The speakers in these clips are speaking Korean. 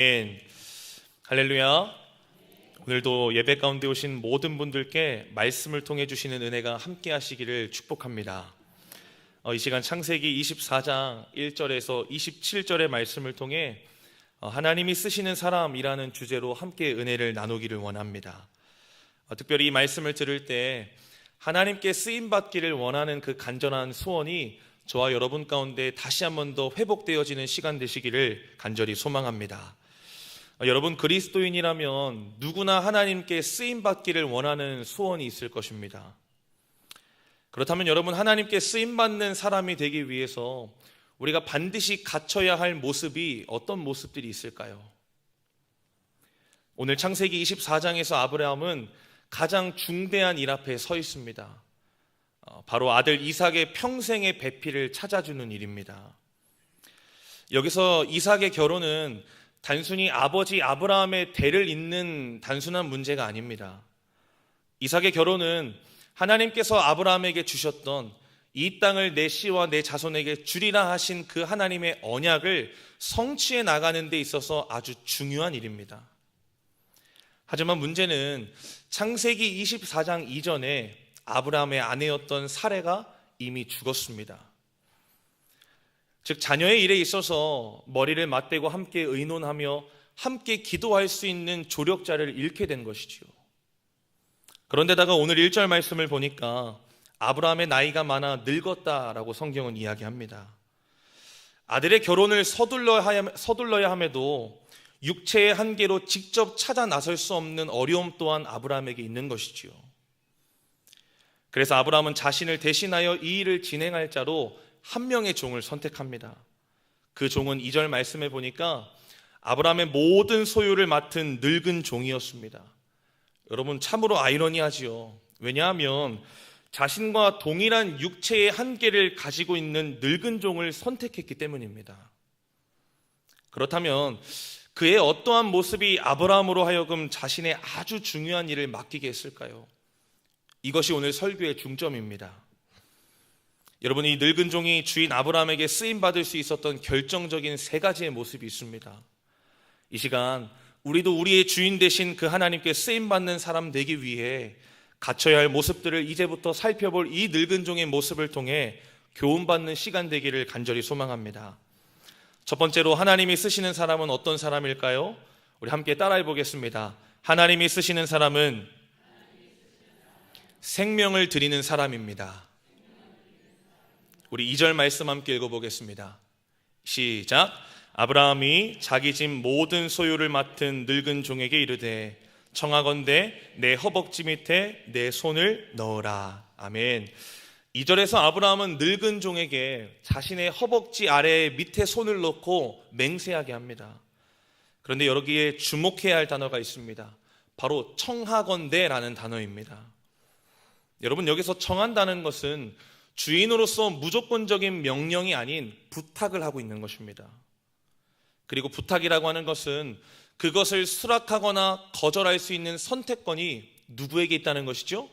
아멘. 할렐루야. 오늘도 예배 가운데 오신 모든 분들께 말씀을 통해 주시는 은혜가 함께 하시기를 축복합니다. 이 시간 창세기 24장 1절에서 27절의 말씀을 통해 하나님이 쓰시는 사람이라는 주제로 함께 은혜를 나누기를 원합니다. 특별히 이 말씀을 들을 때 하나님께 쓰임받기를 원하는 그 간절한 소원이 저와 여러분 가운데 다시 한 번 더 회복되어지는 시간 되시기를 간절히 소망합니다. 여러분, 그리스도인이라면 누구나 하나님께 쓰임받기를 원하는 소원이 있을 것입니다. 그렇다면 여러분, 하나님께 쓰임받는 사람이 되기 위해서 우리가 반드시 갖춰야 할 모습이 어떤 모습들이 있을까요? 오늘 창세기 24장에서 아브라함은 가장 중대한 일 앞에 서 있습니다. 바로 아들 이삭의 평생의 배필을 찾아주는 일입니다. 여기서 이삭의 결혼은 단순히 아버지 아브라함의 대를 잇는 단순한 문제가 아닙니다. 이삭의 결혼은 하나님께서 아브라함에게 주셨던 이 땅을 내 씨와 내 자손에게 주리라 하신 그 하나님의 언약을 성취해 나가는 데 있어서 아주 중요한 일입니다. 하지만 문제는 창세기 24장 이전에 아브라함의 아내였던 사레가 이미 죽었습니다. 즉 자녀의 일에 있어서 머리를 맞대고 함께 의논하며 함께 기도할 수 있는 조력자를 잃게 된 것이지요. 그런데다가 오늘 1절 말씀을 보니까 아브라함의 나이가 많아 늙었다라고 성경은 이야기합니다. 아들의 결혼을 서둘러야 함에도 육체의 한계로 직접 찾아 나설 수 없는 어려움 또한 아브라함에게 있는 것이지요. 그래서 아브라함은 자신을 대신하여 이 일을 진행할 자로 한 명의 종을 선택합니다. 그 종은 2절 말씀에 보니까 아브라함의 모든 소유를 맡은 늙은 종이었습니다. 여러분, 참으로 아이러니하지요. 왜냐하면 자신과 동일한 육체의 한계를 가지고 있는 늙은 종을 선택했기 때문입니다. 그렇다면 그의 어떠한 모습이 아브라함으로 하여금 자신의 아주 중요한 일을 맡기게 했을까요? 이것이 오늘 설교의 중점입니다. 여러분, 이 늙은 종이 주인 아브라함에게 쓰임받을 수 있었던 결정적인 세 가지의 모습이 있습니다. 이 시간 우리도 우리의 주인 되신 그 하나님께 쓰임받는 사람 되기 위해 갖춰야 할 모습들을 이제부터 살펴볼 이 늙은 종의 모습을 통해 교훈받는 시간 되기를 간절히 소망합니다. 첫 번째로, 하나님이 쓰시는 사람은 어떤 사람일까요? 우리 함께 따라해 보겠습니다. 하나님이 쓰시는 사람은 생명을 드리는 사람입니다. 우리 2절 말씀 함께 읽어보겠습니다. 시작. 아브라함이 자기 집 모든 소유를 맡은 늙은 종에게 이르되 청하건대 내 허벅지 밑에 내 손을 넣어라. 아멘. 2절에서 아브라함은 늙은 종에게 자신의 허벅지 아래에 밑에 손을 넣고 맹세하게 합니다. 그런데 여기에 주목해야 할 단어가 있습니다. 바로 청하건대라는 단어입니다. 여러분, 여기서 청한다는 것은 주인으로서 무조건적인 명령이 아닌 부탁을 하고 있는 것입니다. 그리고 부탁이라고 하는 것은 그것을 수락하거나 거절할 수 있는 선택권이 누구에게 있다는 것이죠?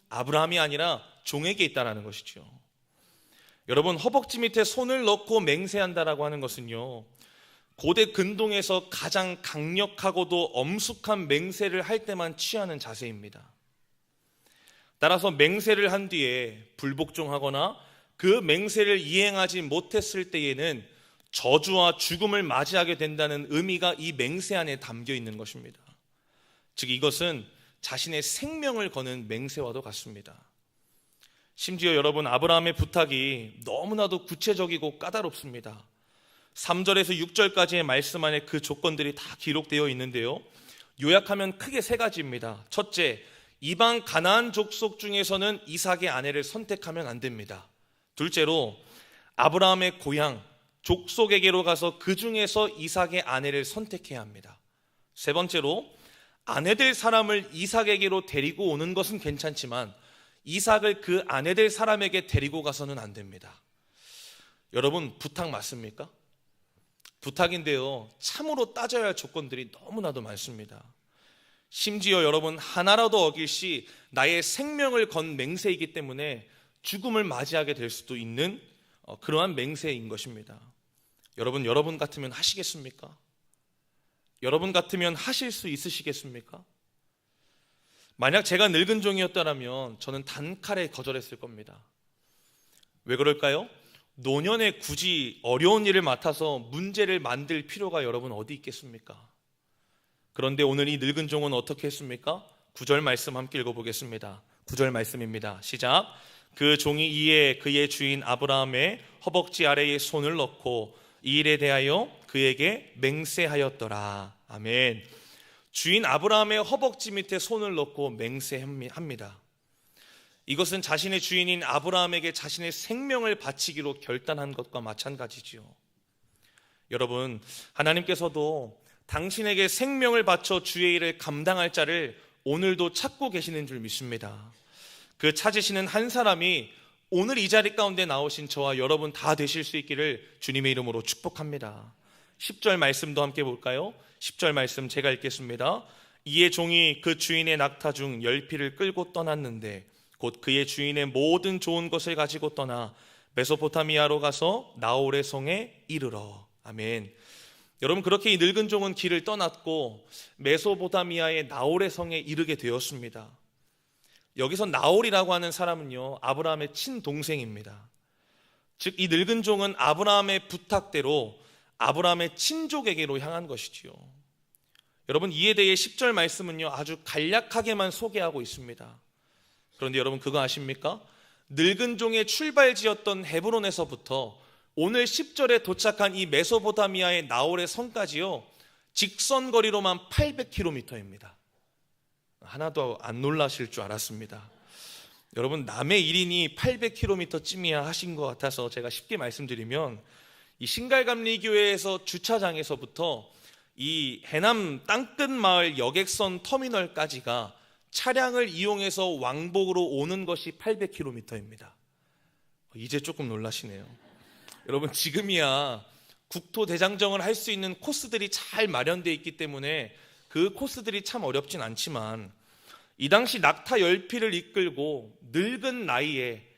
아브라함이 아니라 종에게 있다는 것이죠. 여러분, 허벅지 밑에 손을 넣고 맹세한다라고 하는 것은요, 고대 근동에서 가장 강력하고도 엄숙한 맹세를 할 때만 취하는 자세입니다. 따라서 맹세를 한 뒤에 불복종하거나 그 맹세를 이행하지 못했을 때에는 저주와 죽음을 맞이하게 된다는 의미가 이 맹세 안에 담겨 있는 것입니다. 즉 이것은 자신의 생명을 거는 맹세와도 같습니다. 심지어 여러분, 아브라함의 부탁이 너무나도 구체적이고 까다롭습니다. 3절에서 6절까지의 말씀 안에 그 조건들이 다 기록되어 있는데요, 요약하면 크게 세 가지입니다. 첫째, 이방 가나안 족속 중에서는 이삭의 아내를 선택하면 안 됩니다. 둘째로, 아브라함의 고향 족속에게로 가서 그 중에서 이삭의 아내를 선택해야 합니다. 세 번째로, 아내 될 사람을 이삭에게로 데리고 오는 것은 괜찮지만 이삭을 그 아내 될 사람에게 데리고 가서는 안 됩니다. 여러분, 부탁 맞습니까? 부탁인데요, 참으로 따져야 할 조건들이 너무나도 많습니다. 심지어 여러분, 하나라도 어길 시 나의 생명을 건 맹세이기 때문에 죽음을 맞이하게 될 수도 있는 그러한 맹세인 것입니다. 여러분 같으면 하시겠습니까? 여러분 같으면 하실 수 있으시겠습니까? 만약 제가 늙은 종이었다면 저는 단칼에 거절했을 겁니다. 왜 그럴까요? 노년에 굳이 어려운 일을 맡아서 문제를 만들 필요가 여러분 어디 있겠습니까? 그런데 오늘 이 늙은 종은 어떻게 했습니까? 9절 말씀 함께 읽어보겠습니다. 9절 말씀입니다. 시작. 그 종이 이에 그의 주인 아브라함의 허벅지 아래에 손을 넣고 이 일에 대하여 그에게 맹세하였더라. 아멘. 주인 아브라함의 허벅지 밑에 손을 넣고 맹세합니다. 이것은 자신의 주인인 아브라함에게 자신의 생명을 바치기로 결단한 것과 마찬가지지요. 여러분, 하나님께서도 당신에게 생명을 바쳐 주의 일을 감당할 자를 오늘도 찾고 계시는 줄 믿습니다. 그 찾으시는 한 사람이 오늘 이 자리 가운데 나오신 저와 여러분 다 되실 수 있기를 주님의 이름으로 축복합니다. 10절 말씀도 함께 볼까요? 10절 말씀 제가 읽겠습니다. 이에 종이 그 주인의 낙타 중 10匹를 끌고 떠났는데 곧 그의 주인의 모든 좋은 것을 가지고 떠나 메소포타미아로 가서 나홀의 성에 이르러. 아멘. 여러분, 그렇게 이 늙은 종은 길을 떠났고 메소포타미아의 나홀의 성에 이르게 되었습니다. 여기서 나홀이라고 하는 사람은요, 아브라함의 친동생입니다. 즉 이 늙은 종은 아브라함의 부탁대로 아브라함의 친족에게로 향한 것이지요. 여러분, 이에 대해 10절 말씀은요 아주 간략하게만 소개하고 있습니다. 그런데 여러분 그거 아십니까? 늙은 종의 출발지였던 헤브론에서부터 오늘 10절에 도착한 이 메소포타미아의 나홀의 성까지요 직선거리로만 800km입니다. 하나도 안 놀라실 줄 알았습니다. 여러분, 남의 1인이 800km쯤이야 하신 것 같아서 제가 쉽게 말씀드리면 이 신갈감리교회에서 주차장에서부터 이 해남 땅끝 마을 여객선 터미널까지가 차량을 이용해서 왕복으로 오는 것이 800km입니다. 이제 조금 놀라시네요. 여러분, 지금이야 국토대장정을 할 수 있는 코스들이 잘 마련되어 있기 때문에 그 코스들이 참 어렵진 않지만 이 당시 낙타 10匹를 이끌고 늙은 나이에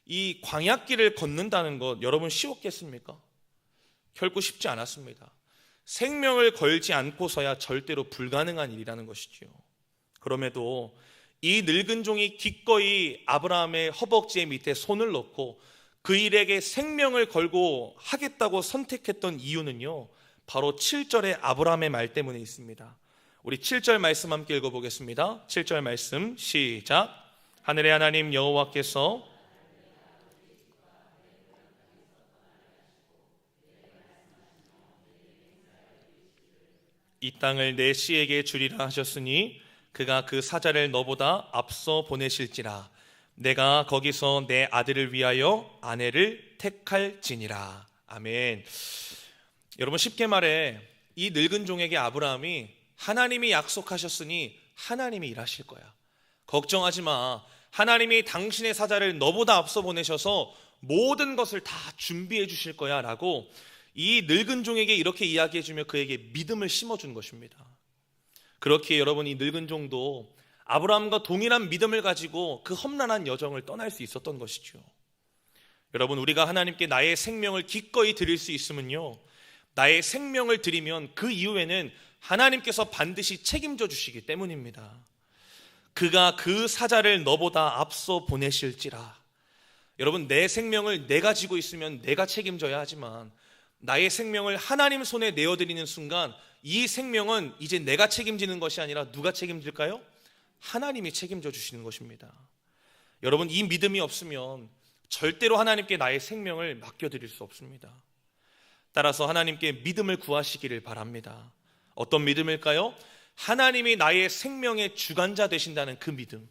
이 광야길을 걷는다는 것 여러분 쉬웠겠습니까? 결코 쉽지 않았습니다. 생명을 걸지 않고서야 절대로 불가능한 일이라는 것이지요. 그럼에도 이 늙은 종이 기꺼이 아브라함의 허벅지 밑에 손을 넣고 그 일에게 생명을 걸고 하겠다고 선택했던 이유는요 바로 7절의 아브라함의 말 때문에 있습니다. 우리 7절 말씀 함께 읽어보겠습니다. 7절 말씀 시작. 하늘의 하나님 여호와께서 이 땅을 내 씨에게 주리라 하셨으니 그가 그 사자를 너보다 앞서 보내실지라. 내가 거기서 내 아들을 위하여 아내를 택할지니라. 아멘. 여러분, 쉽게 말해 이 늙은 종에게 아브라함이 하나님이 약속하셨으니 하나님이 일하실 거야. 걱정하지 마. 하나님이 당신의 사자를 너보다 앞서 보내셔서 모든 것을 다 준비해 주실 거야 라고 이 늙은 종에게 이렇게 이야기해 주며 그에게 믿음을 심어준 것입니다. 그렇기에 여러분, 이 늙은 종도 아브라함과 동일한 믿음을 가지고 그 험난한 여정을 떠날 수 있었던 것이죠. 여러분, 우리가 하나님께 나의 생명을 기꺼이 드릴 수 있으면요 나의 생명을 드리면 그 이후에는 하나님께서 반드시 책임져 주시기 때문입니다. 그가 그 사자를 너보다 앞서 보내실지라. 여러분, 내 생명을 내가 지고 있으면 내가 책임져야 하지만 나의 생명을 하나님 손에 내어드리는 순간 이 생명은 이제 내가 책임지는 것이 아니라 누가 책임질까요? 하나님이 책임져 주시는 것입니다. 여러분, 이 믿음이 없으면 절대로 하나님께 나의 생명을 맡겨드릴 수 없습니다. 따라서 하나님께 믿음을 구하시기를 바랍니다. 어떤 믿음일까요? 하나님이 나의 생명의 주관자 되신다는 그 믿음.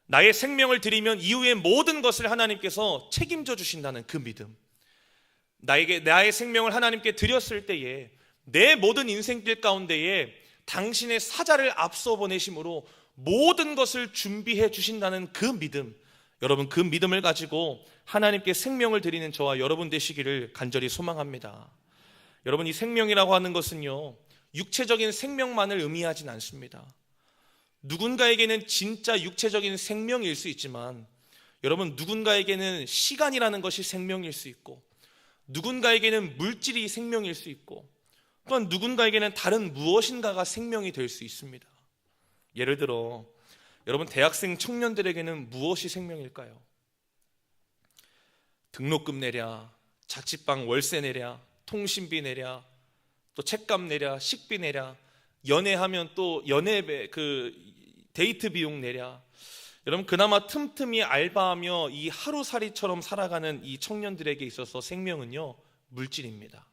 나의 생명을 드리면 이후의 모든 것을 하나님께서 책임져 주신다는 그 믿음. 나의 생명을 하나님께 드렸을 때에 내 모든 인생길 가운데에 당신의 사자를 앞서 보내심으로 모든 것을 준비해 주신다는 그 믿음. 여러분, 그 믿음을 가지고 하나님께 생명을 드리는 저와 여러분 되시기를 간절히 소망합니다. 여러분, 이 생명이라고 하는 것은요 육체적인 생명만을 의미하진 않습니다. 누군가에게는 진짜 육체적인 생명일 수 있지만 여러분, 누군가에게는 시간이라는 것이 생명일 수 있고 누군가에게는 물질이 생명일 수 있고 또한 누군가에게는 다른 무엇인가가 생명이 될 수 있습니다. 예를 들어 여러분 대학생 청년들에게는 무엇이 생명일까요? 등록금 내랴, 자취방 월세 내랴, 통신비 내랴, 또 책값 내랴, 식비 내랴, 연애하면 또 연애 데이트 비용 내랴. 여러분 그나마 틈틈이 알바하며 이 하루살이처럼 살아가는 이 청년들에게 있어서 생명은요 물질입니다.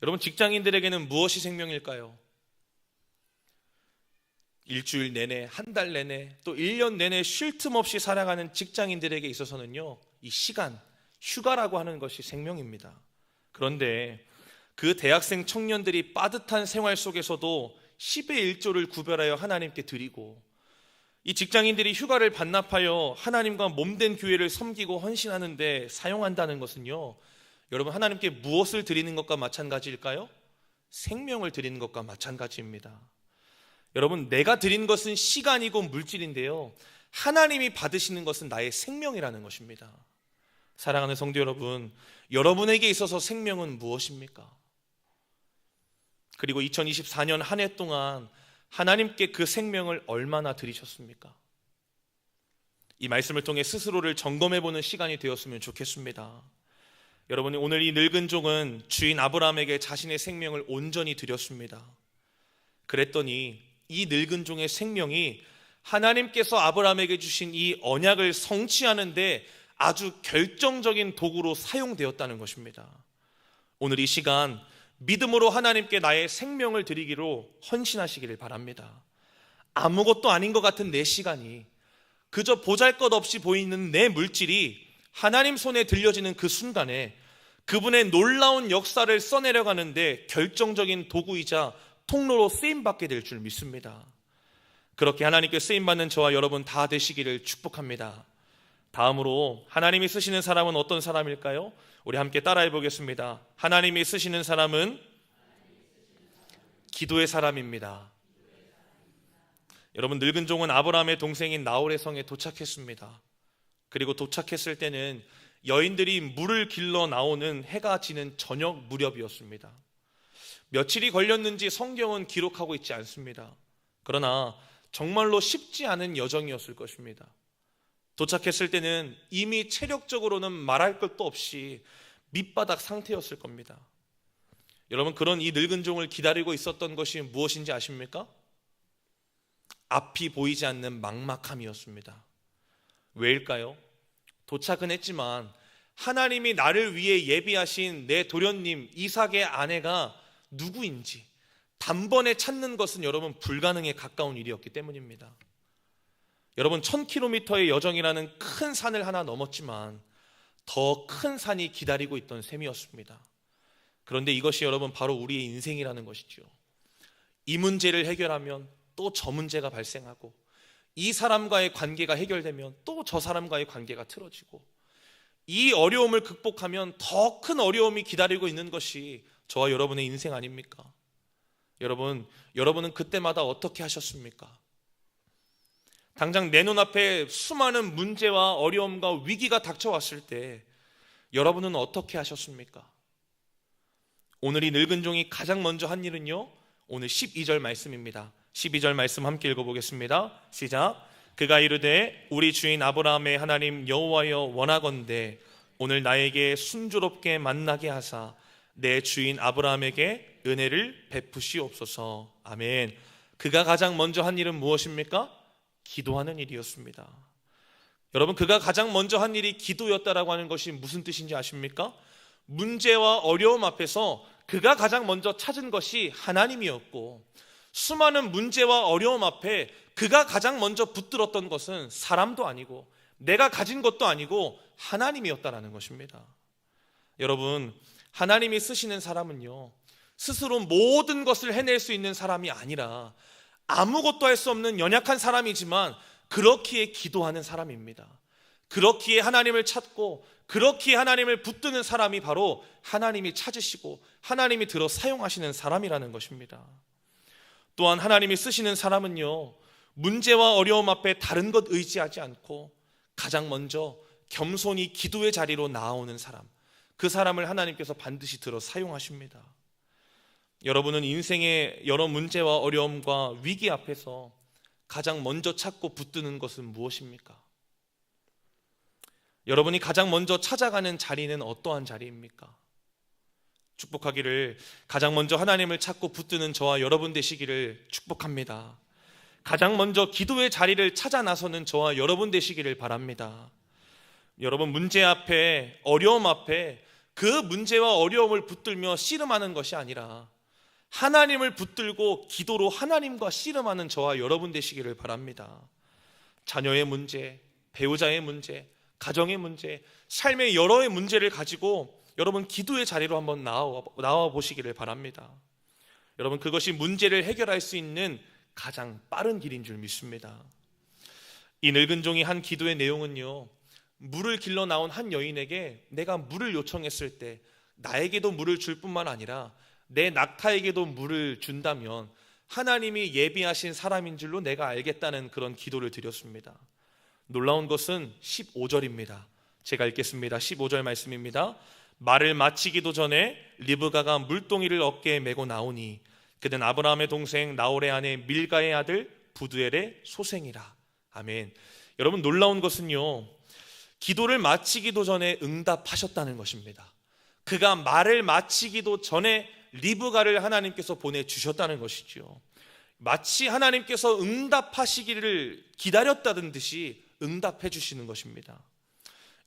여러분 직장인들에게는 무엇이 생명일까요? 일주일 내내, 한 달 내내, 또 1년 내내 쉴 틈 없이 살아가는 직장인들에게 있어서는요 이 시간, 휴가라고 하는 것이 생명입니다. 그런데 그 대학생 청년들이 빠듯한 생활 속에서도 10의 1조를 구별하여 하나님께 드리고, 이 직장인들이 휴가를 반납하여 하나님과 몸된 교회를 섬기고 헌신하는데 사용한다는 것은요 여러분 하나님께 무엇을 드리는 것과 마찬가지일까요? 생명을 드리는 것과 마찬가지입니다. 여러분 내가 드린 것은 시간이고 물질인데요 하나님이 받으시는 것은 나의 생명이라는 것입니다. 사랑하는 성도 여러분, 여러분에게 있어서 생명은 무엇입니까? 그리고 2024년 한 해 동안 하나님께 그 생명을 얼마나 드리셨습니까? 이 말씀을 통해 스스로를 점검해보는 시간이 되었으면 좋겠습니다. 여러분이 오늘 이 늙은 종은 주인 아브라함에게 자신의 생명을 온전히 드렸습니다. 그랬더니 이 늙은 종의 생명이 하나님께서 아브라함에게 주신 이 언약을 성취하는데 아주 결정적인 도구로 사용되었다는 것입니다. 오늘 이 시간 믿음으로 하나님께 나의 생명을 드리기로 헌신하시기를 바랍니다. 아무것도 아닌 것 같은 내 시간이, 그저 보잘것없이 보이는 내 물질이 하나님 손에 들려지는 그 순간에 그분의 놀라운 역사를 써내려가는데 결정적인 도구이자 통로로 쓰임받게 될 줄 믿습니다. 그렇게 하나님께 쓰임받는 저와 여러분 다 되시기를 축복합니다. 다음으로 하나님이 쓰시는 사람은 어떤 사람일까요? 우리 함께 따라해 보겠습니다. 하나님이 쓰시는 사람은 기도의 사람입니다. 여러분 늙은 종은 아브라함의 동생인 나홀의 성에 도착했습니다. 그리고 도착했을 때는 여인들이 물을 길러 나오는 해가 지는 저녁 무렵이었습니다. 며칠이 걸렸는지 성경은 기록하고 있지 않습니다. 그러나 정말로 쉽지 않은 여정이었을 것입니다. 도착했을 때는 이미 체력적으로는 말할 것도 없이 밑바닥 상태였을 겁니다. 여러분 그런 이 늙은 종을 기다리고 있었던 것이 무엇인지 아십니까? 앞이 보이지 않는 막막함이었습니다. 왜일까요? 도착은 했지만 하나님이 나를 위해 예비하신 내 도련님 이삭의 아내가 누구인지 단번에 찾는 것은 여러분 불가능에 가까운 일이었기 때문입니다. 여러분 1000km의 여정이라는 큰 산을 하나 넘었지만 더 큰 산이 기다리고 있던 셈이었습니다. 그런데 이것이 여러분 바로 우리의 인생이라는 것이죠. 이 문제를 해결하면 또 저 문제가 발생하고, 이 사람과의 관계가 해결되면 또 저 사람과의 관계가 틀어지고, 이 어려움을 극복하면 더 큰 어려움이 기다리고 있는 것이 저와 여러분의 인생 아닙니까? 여러분은 그때마다 어떻게 하셨습니까? 당장 내 눈앞에 수많은 문제와 어려움과 위기가 닥쳐왔을 때 여러분은 어떻게 하셨습니까? 오늘 이 늙은 종이 가장 먼저 한 일은요, 오늘 12절 말씀입니다. 12절 말씀 함께 읽어보겠습니다. 시작. 그가 이르되 우리 주인 아브라함의 하나님 여호와여 원하건대 오늘 나에게 순조롭게 만나게 하사 내 주인 아브라함에게 은혜를 베푸시옵소서. 아멘. 그가 가장 먼저 한 일은 무엇입니까? 기도하는 일이었습니다. 여러분 그가 가장 먼저 한 일이 기도였다라고 하는 것이 무슨 뜻인지 아십니까? 문제와 어려움 앞에서 그가 가장 먼저 찾은 것이 하나님이었고, 수많은 문제와 어려움 앞에 그가 가장 먼저 붙들었던 것은 사람도 아니고 내가 가진 것도 아니고 하나님이었다라는 것입니다. 여러분 하나님이 쓰시는 사람은요 스스로 모든 것을 해낼 수 있는 사람이 아니라 아무것도 할 수 없는 연약한 사람이지만 그렇기에 기도하는 사람입니다. 그렇기에 하나님을 찾고 그렇기에 하나님을 붙드는 사람이 바로 하나님이 찾으시고 하나님이 들어 사용하시는 사람이라는 것입니다. 또한 하나님이 쓰시는 사람은요 문제와 어려움 앞에 다른 것 의지하지 않고 가장 먼저 겸손히 기도의 자리로 나아오는 사람, 그 사람을 하나님께서 반드시 들어 사용하십니다. 여러분은 인생의 여러 문제와 어려움과 위기 앞에서 가장 먼저 찾고 붙드는 것은 무엇입니까? 여러분이 가장 먼저 찾아가는 자리는 어떠한 자리입니까? 축복하기를, 가장 먼저 하나님을 찾고 붙드는 저와 여러분 되시기를 축복합니다. 가장 먼저 기도의 자리를 찾아 나서는 저와 여러분 되시기를 바랍니다. 여러분, 문제 앞에, 어려움 앞에 그 문제와 어려움을 붙들며 씨름하는 것이 아니라 하나님을 붙들고 기도로 하나님과 씨름하는 저와 여러분 되시기를 바랍니다. 자녀의 문제, 배우자의 문제, 가정의 문제, 삶의 여러의 문제를 가지고 여러분 기도의 자리로 한번 나와 보시기를 바랍니다. 여러분, 그것이 문제를 해결할 수 있는 가장 빠른 길인 줄 믿습니다. 이 늙은 종이 한 기도의 내용은요, 물을 길러 나온 한 여인에게 내가 물을 요청했을 때 나에게도 물을 줄 뿐만 아니라 내 낙타에게도 물을 준다면 하나님이 예비하신 사람인 줄로 내가 알겠다는 그런 기도를 드렸습니다. 놀라운 것은 15절입니다. 제가 읽겠습니다. 15절 말씀입니다. 말을 마치기도 전에 리브가가 물동이를 어깨에 메고 나오니 그는 아브라함의 동생 나홀의 아내 밀가의 아들 부두엘의 소생이라. 아멘. 여러분, 놀라운 것은요, 기도를 마치기도 전에 응답하셨다는 것입니다. 그가 말을 마치기도 전에 리브가를 하나님께서 보내주셨다는 것이죠. 마치 하나님께서 응답하시기를 기다렸다는 듯이 응답해 주시는 것입니다.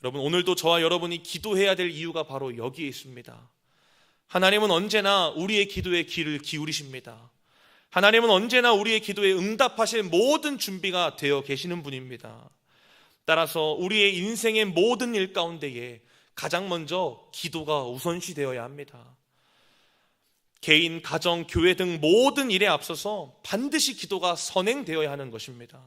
여러분, 오늘도 저와 여러분이 기도해야 될 이유가 바로 여기에 있습니다. 하나님은 언제나 우리의 기도에 귀를 기울이십니다. 하나님은 언제나 우리의 기도에 응답하실 모든 준비가 되어 계시는 분입니다. 따라서 우리의 인생의 모든 일 가운데에 가장 먼저 기도가 우선시 되어야 합니다. 개인, 가정, 교회 등 모든 일에 앞서서 반드시 기도가 선행되어야 하는 것입니다.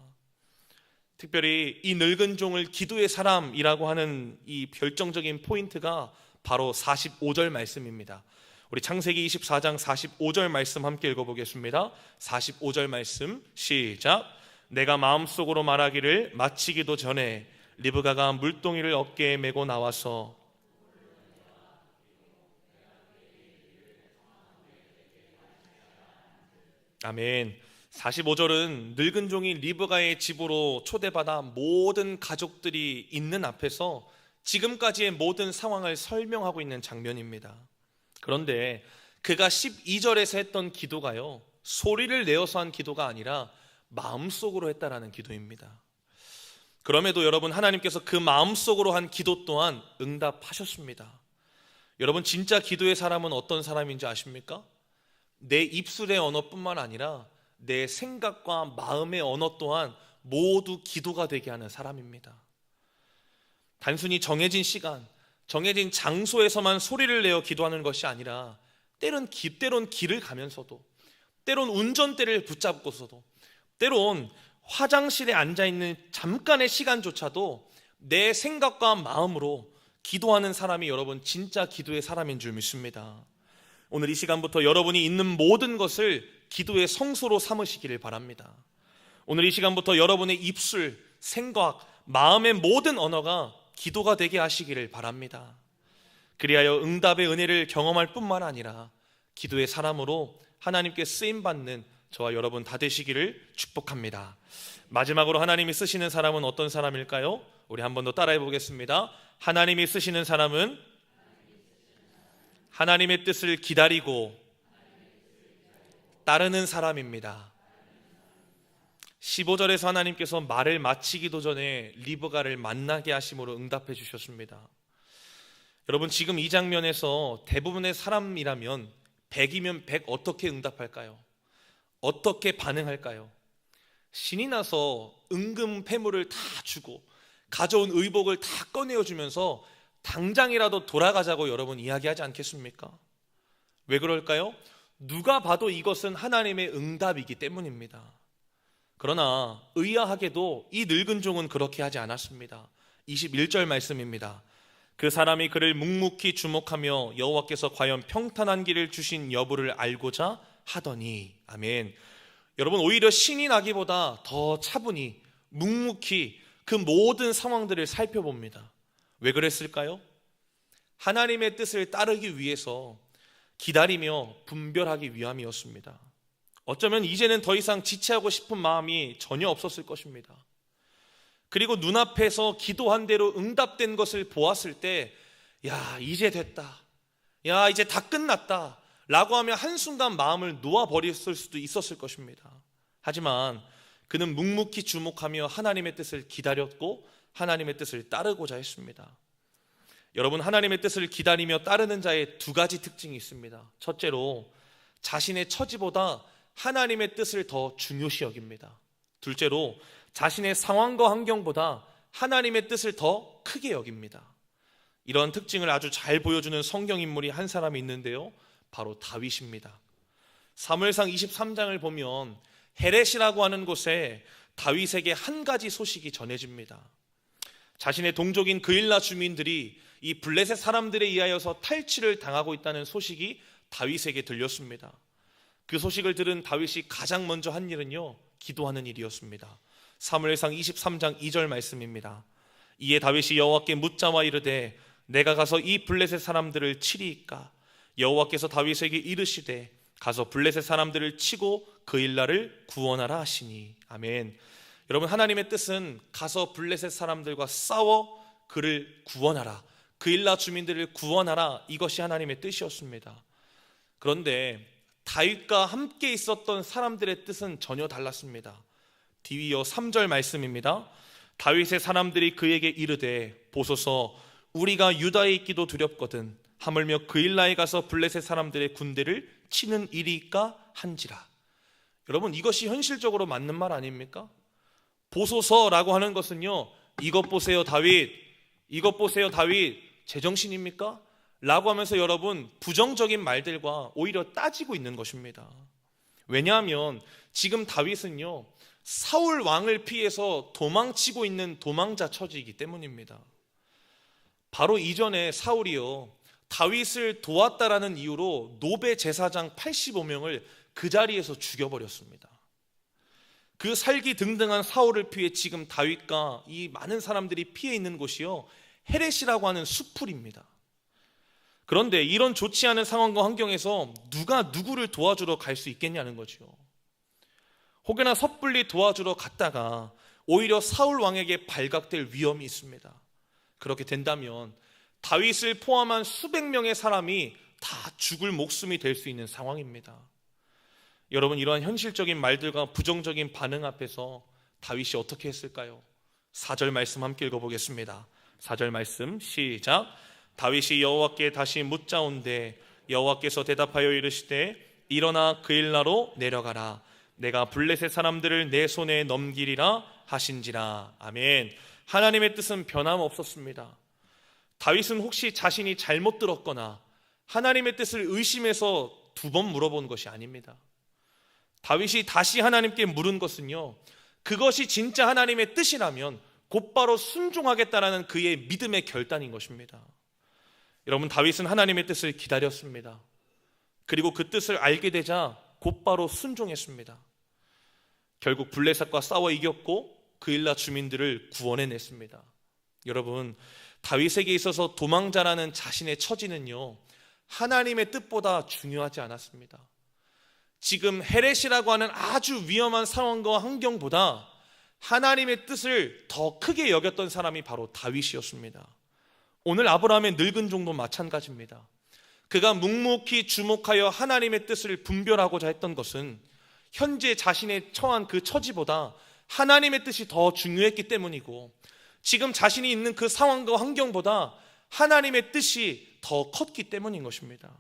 특별히 이 늙은 종을 기도의 사람이라고 하는 이 결정적인 포인트가 바로 45절 말씀입니다. 우리 창세기 24장 45절 말씀 함께 읽어보겠습니다. 45절 말씀 시작. 내가 마음속으로 말하기를 마치기도 전에 리브가가 물동이를 어깨에 메고 나와서 아멘. 45절은 늙은 종이 리브가의 집으로 초대받아 모든 가족들이 있는 앞에서 지금까지의 모든 상황을 설명하고 있는 장면입니다. 그런데 그가 12절에서 했던 기도가요, 소리를 내어서 한 기도가 아니라 마음속으로 했다라는 기도입니다. 그럼에도 여러분, 하나님께서 그 마음속으로 한 기도 또한 응답하셨습니다. 여러분, 진짜 기도의 사람은 어떤 사람인지 아십니까? 내 입술의 언어뿐만 아니라 내 생각과 마음의 언어 또한 모두 기도가 되게 하는 사람입니다. 단순히 정해진 시간, 정해진 장소에서만 소리를 내어 기도하는 것이 아니라 때론 길을 가면서도, 때론 운전대를 붙잡고서도, 때론 화장실에 앉아있는 잠깐의 시간조차도 내 생각과 마음으로 기도하는 사람이 여러분 진짜 기도의 사람인 줄 믿습니다. 오늘 이 시간부터 여러분이 있는 모든 것을 기도의 성소로 삼으시기를 바랍니다. 오늘 이 시간부터 여러분의 입술, 생각, 마음의 모든 언어가 기도가 되게 하시기를 바랍니다. 그리하여 응답의 은혜를 경험할 뿐만 아니라 기도의 사람으로 하나님께 쓰임받는 저와 여러분 다 되시기를 축복합니다. 마지막으로 하나님이 쓰시는 사람은 어떤 사람일까요? 우리 한 번 더 따라해 보겠습니다. 하나님이 쓰시는 사람은 하나님의 뜻을 기다리고 따르는 사람입니다. 15절에서 하나님께서 말을 마치기도 전에 리브가를 만나게 하심으로 응답해 주셨습니다. 여러분, 지금 이 장면에서 대부분의 사람이라면 100이면 100 어떻게 응답할까요? 어떻게 반응할까요? 신이 나서 은금 패물을 다 주고 가져온 의복을 다 꺼내어 주면서 당장이라도 돌아가자고 여러분 이야기하지 않겠습니까? 왜 그럴까요? 누가 봐도 이것은 하나님의 응답이기 때문입니다. 그러나 의아하게도 이 늙은 종은 그렇게 하지 않았습니다. 21절 말씀입니다. 그 사람이 그를 묵묵히 주목하며 여호와께서 과연 평탄한 길을 주신 여부를 알고자 하더니. 아멘. 여러분, 오히려 신이 나기보다 더 차분히 묵묵히 그 모든 상황들을 살펴봅니다. 왜 그랬을까요? 하나님의 뜻을 따르기 위해서 기다리며 분별하기 위함이었습니다. 어쩌면 이제는 더 이상 지체하고 싶은 마음이 전혀 없었을 것입니다. 그리고 눈앞에서 기도한 대로 응답된 것을 보았을 때, 야, 이제 됐다, 야, 이제 다 끝났다 라고 하며 한순간 마음을 놓아버렸을 수도 있었을 것입니다. 하지만 그는 묵묵히 주목하며 하나님의 뜻을 기다렸고 하나님의 뜻을 따르고자 했습니다. 여러분, 하나님의 뜻을 기다리며 따르는 자의 두 가지 특징이 있습니다. 첫째로, 자신의 처지보다 하나님의 뜻을 더 중요시 여깁니다. 둘째로, 자신의 상황과 환경보다 하나님의 뜻을 더 크게 여깁니다. 이런 특징을 아주 잘 보여주는 성경 인물이 한 사람이 있는데요, 바로 다윗입니다. 사무엘상 23장을 보면 헤렛이라고 하는 곳에 다윗에게 한 가지 소식이 전해집니다. 자신의 동족인 그일라 주민들이 이 블레셋 사람들에 의하여서 탈취를 당하고 있다는 소식이 다윗에게 들렸습니다. 그 소식을 들은 다윗이 가장 먼저 한 일은요, 기도하는 일이었습니다. 사무엘상 23장 2절 말씀입니다. 이에 다윗이 여호와께 묻자와 이르되 내가 가서 이 블레셋 사람들을 치리이까? 여호와께서 다윗에게 이르시되 가서 블레셋 사람들을 치고 그일라를 구원하라 하시니. 아멘. 여러분, 하나님의 뜻은 가서 블레셋 사람들과 싸워 그를 구원하라, 그일라 주민들을 구원하라, 이것이 하나님의 뜻이었습니다. 그런데 다윗과 함께 있었던 사람들의 뜻은 전혀 달랐습니다. 뒤이어 3절 말씀입니다. 다윗의 사람들이 그에게 이르되 보소서, 우리가 유다에 있기도 두렵거든 하물며 그일라에 가서 블레셋 사람들의 군대를 치는 일이까 한지라. 여러분, 이것이 현실적으로 맞는 말 아닙니까? 보소서라고 하는 것은요, 이것 보세요 다윗, 이것 보세요 다윗, 제정신입니까? 라고 하면서 여러분, 부정적인 말들과 오히려 따지고 있는 것입니다. 왜냐하면 지금 다윗은요, 사울 왕을 피해서 도망치고 있는 도망자 처지이기 때문입니다. 바로 이전에 사울이요, 다윗을 도왔다라는 이유로 노베 제사장 85명을 그 자리에서 죽여버렸습니다. 그 살기 등등한 사울을 피해 지금 다윗과 이 많은 사람들이 피해 있는 곳이요, 헤렛이라고 하는 수풀입니다. 그런데 이런 좋지 않은 상황과 환경에서 누가 누구를 도와주러 갈 수 있겠냐는 거죠. 혹여나 섣불리 도와주러 갔다가 오히려 사울 왕에게 발각될 위험이 있습니다. 그렇게 된다면 다윗을 포함한 수백 명의 사람이 다 죽을 목숨이 될 수 있는 상황입니다. 여러분, 이러한 현실적인 말들과 부정적인 반응 앞에서 다윗이 어떻게 했을까요? 4절 말씀 함께 읽어보겠습니다. 4절 말씀 시작. 다윗이 여호와께 다시 묻자온대 여호와께서 대답하여 이르시되 일어나 그일라로 내려가라. 내가 블레셋 사람들을 내 손에 넘기리라 하신지라. 아멘. 하나님의 뜻은 변함없었습니다. 다윗은 혹시 자신이 잘못 들었거나 하나님의 뜻을 의심해서 두 번 물어본 것이 아닙니다. 다윗이 다시 하나님께 물은 것은요, 그것이 진짜 하나님의 뜻이라면 곧바로 순종하겠다라는 그의 믿음의 결단인 것입니다. 여러분, 다윗은 하나님의 뜻을 기다렸습니다. 그리고 그 뜻을 알게 되자 곧바로 순종했습니다. 결국 블레셋과 싸워 이겼고 그일라 주민들을 구원해냈습니다. 여러분, 다윗에게 있어서 도망자라는 자신의 처지는요, 하나님의 뜻보다 중요하지 않았습니다. 지금 헤렛이라고 하는 아주 위험한 상황과 환경보다 하나님의 뜻을 더 크게 여겼던 사람이 바로 다윗이었습니다. 오늘 아브라함의 늙은 종도 마찬가지입니다. 그가 묵묵히 주목하여 하나님의 뜻을 분별하고자 했던 것은 현재 자신의 처한 그 처지보다 하나님의 뜻이 더 중요했기 때문이고, 지금 자신이 있는 그 상황과 환경보다 하나님의 뜻이 더 컸기 때문인 것입니다.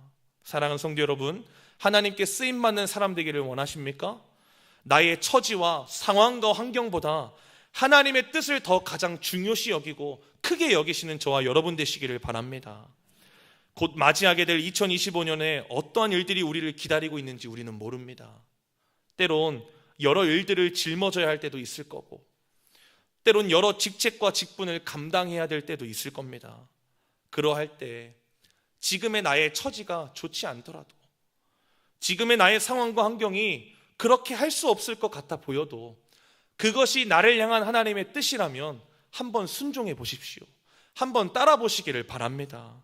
사랑하는 성도 여러분, 하나님께 쓰임받는 사람 되기를 원하십니까? 나의 처지와 상황과 환경보다 하나님의 뜻을 더 가장 중요시 여기고 크게 여기시는 저와 여러분 되시기를 바랍니다. 곧 맞이하게 될 2025년에 어떠한 일들이 우리를 기다리고 있는지 우리는 모릅니다. 때론 여러 일들을 짊어져야 할 때도 있을 거고, 때론 여러 직책과 직분을 감당해야 될 때도 있을 겁니다. 그러할 때 지금의 나의 처지가 좋지 않더라도, 지금의 나의 상황과 환경이 그렇게 할 수 없을 것 같아 보여도 그것이 나를 향한 하나님의 뜻이라면 한번 순종해 보십시오. 한번 따라 보시기를 바랍니다.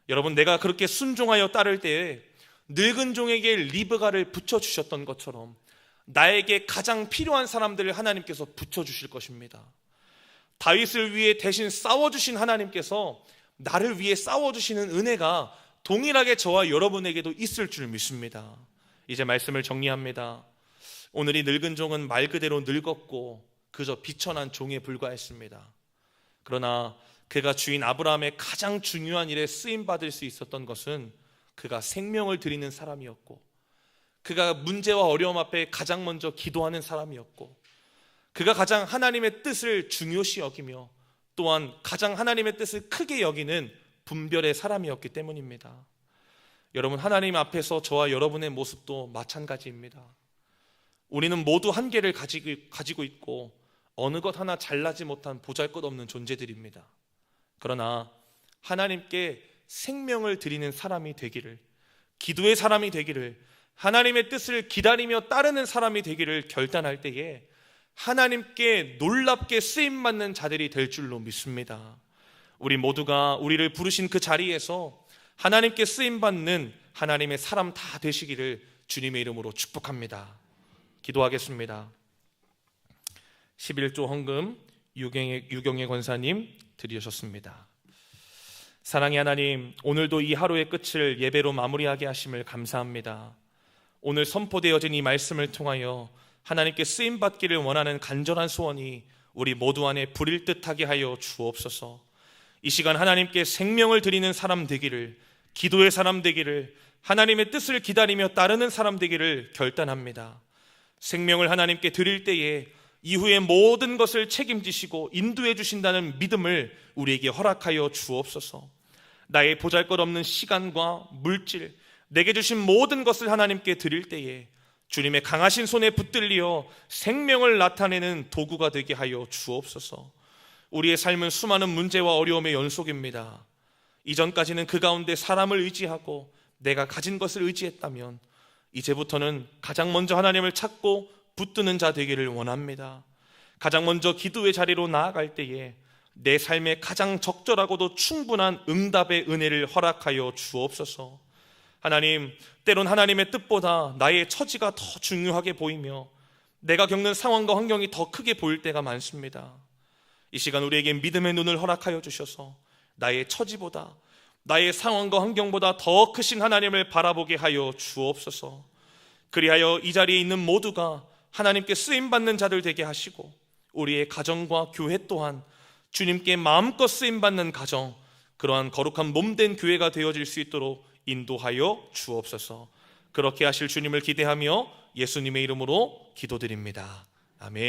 여러분, 내가 그렇게 순종하여 따를 때에 늙은 종에게 리브가를 붙여주셨던 것처럼 나에게 가장 필요한 사람들을 하나님께서 붙여주실 것입니다. 다윗을 위해 대신 싸워주신 하나님께서 나를 위해 싸워주시는 은혜가 동일하게 저와 여러분에게도 있을 줄 믿습니다. 이제 말씀을 정리합니다. 오늘 이 늙은 종은 말 그대로 늙었고 그저 비천한 종에 불과했습니다. 그러나 그가 주인 아브라함의 가장 중요한 일에 쓰임받을 수 있었던 것은 그가 생명을 드리는 사람이었고, 그가 문제와 어려움 앞에 가장 먼저 기도하는 사람이었고, 그가 가장 하나님의 뜻을 중요시 여기며 또한 가장 하나님의 뜻을 크게 여기는 분별의 사람이었기 때문입니다. 여러분, 하나님 앞에서 저와 여러분의 모습도 마찬가지입니다. 우리는 모두 한계를 가지고 있고 어느 것 하나 잘나지 못한 보잘것없는 존재들입니다. 그러나 하나님께 생명을 드리는 사람이 되기를, 기도의 사람이 되기를, 하나님의 뜻을 기다리며 따르는 사람이 되기를 결단할 때에 하나님께 놀랍게 쓰임받는 자들이 될 줄로 믿습니다. 우리 모두가 우리를 부르신 그 자리에서 하나님께 쓰임받는 하나님의 사람 다 되시기를 주님의 이름으로 축복합니다. 기도하겠습니다. 11조 헌금 유경애 권사님 드리셨습니다. 사랑의 하나님, 오늘도 이 하루의 끝을 예배로 마무리하게 하심을 감사합니다. 오늘 선포되어진 이 말씀을 통하여 하나님께 쓰임받기를 원하는 간절한 소원이 우리 모두 안에 불일 듯하게 하여 주옵소서. 이 시간 하나님께 생명을 드리는 사람 되기를, 기도의 사람 되기를, 하나님의 뜻을 기다리며 따르는 사람 되기를 결단합니다. 생명을 하나님께 드릴 때에 이후의 모든 것을 책임지시고 인도해 주신다는 믿음을 우리에게 허락하여 주옵소서. 나의 보잘것없는 시간과 물질, 내게 주신 모든 것을 하나님께 드릴 때에 주님의 강하신 손에 붙들려 생명을 나타내는 도구가 되게 하여 주옵소서. 우리의 삶은 수많은 문제와 어려움의 연속입니다. 이전까지는 그 가운데 사람을 의지하고 내가 가진 것을 의지했다면 이제부터는 가장 먼저 하나님을 찾고 붙드는 자 되기를 원합니다. 가장 먼저 기도의 자리로 나아갈 때에 내 삶에 가장 적절하고도 충분한 응답의 은혜를 허락하여 주옵소서. 하나님, 때론 하나님의 뜻보다 나의 처지가 더 중요하게 보이며 내가 겪는 상황과 환경이 더 크게 보일 때가 많습니다. 이 시간 우리에게 믿음의 눈을 허락하여 주셔서 나의 처지보다, 나의 상황과 환경보다 더 크신 하나님을 바라보게 하여 주옵소서. 그리하여 이 자리에 있는 모두가 하나님께 쓰임받는 자들 되게 하시고 우리의 가정과 교회 또한 주님께 마음껏 쓰임받는 가정, 그러한 거룩한 몸된 교회가 되어질 수 있도록 인도하여 주옵소서. 그렇게 하실 주님을 기대하며 예수님의 이름으로 기도드립니다. 아멘.